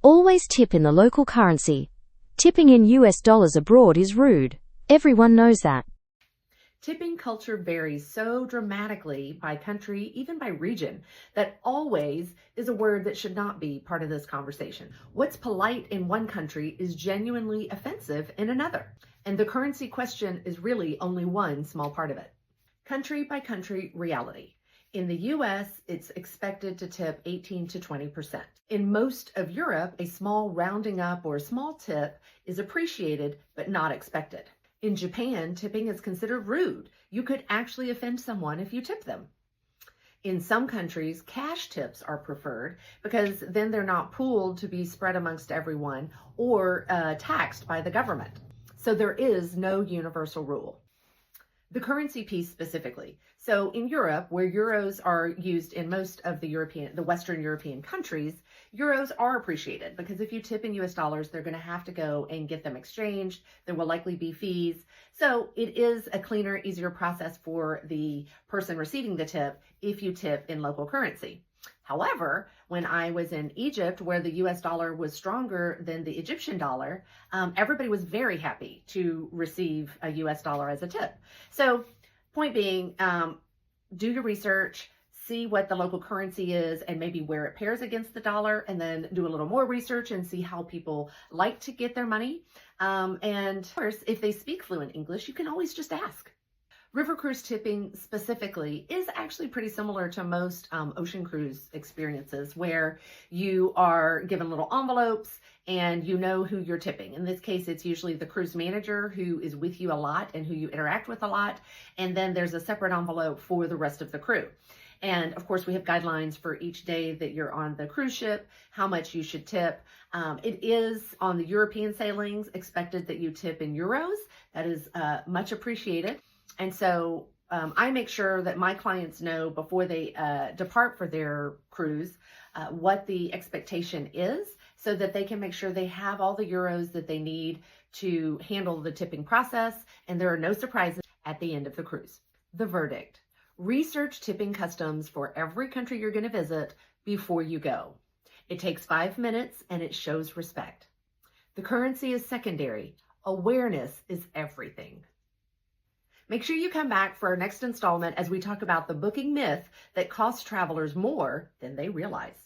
Always tip in the local currency. Tipping in US dollars abroad is rude. Everyone knows that. Tipping culture varies so dramatically by country, even by region, that always is a word that should not be part of this conversation. What's polite in one country is genuinely offensive in another. And the currency question is really only one small part of it. Country by country reality. In the US, it's expected to tip 18 to 20%. In most of Europe, a small rounding up or a small tip is appreciated but not expected. In Japan, tipping is considered rude. You could actually offend someone if you tip them. In some countries, cash tips are preferred because then they're not pooled to be spread amongst everyone or taxed by the government. So there is no universal rule. The currency piece specifically. So in Europe, where euros are used in most of the Western European countries, euros are appreciated because if you tip in US dollars, they're going to have to go and get them exchanged. There will likely be fees. So it is a cleaner, easier process for the person receiving the tip if you tip in local currency. However, when I was in Egypt, where the US dollar was stronger than the Egyptian dollar, everybody was very happy to receive a US dollar as a tip. So point being, do your research, see what the local currency is and maybe where it pairs against the dollar, and then do a little more research and see how people like to get their money. And of course, if they speak fluent English, you can always just ask. River cruise tipping specifically is actually pretty similar to most ocean cruise experiences where you are given little envelopes and you know who you're tipping. In this case, it's usually the cruise manager who is with you a lot and who you interact with a lot. And then there's a separate envelope for the rest of the crew. And of course, we have guidelines for each day that you're on the cruise ship, how much you should tip. It is on the European sailings expected that you tip in euros. That is much appreciated. And so I make sure that my clients know before they depart for their cruise what the expectation is so that they can make sure they have all the euros that they need to handle the tipping process and there are no surprises at the end of the cruise. The verdict: research tipping customs for every country you're going to visit before you go. It takes 5 minutes and it shows respect. The currency is secondary. Awareness is everything. Make sure you come back for our next installment as we talk about the booking myth that costs travelers more than they realize.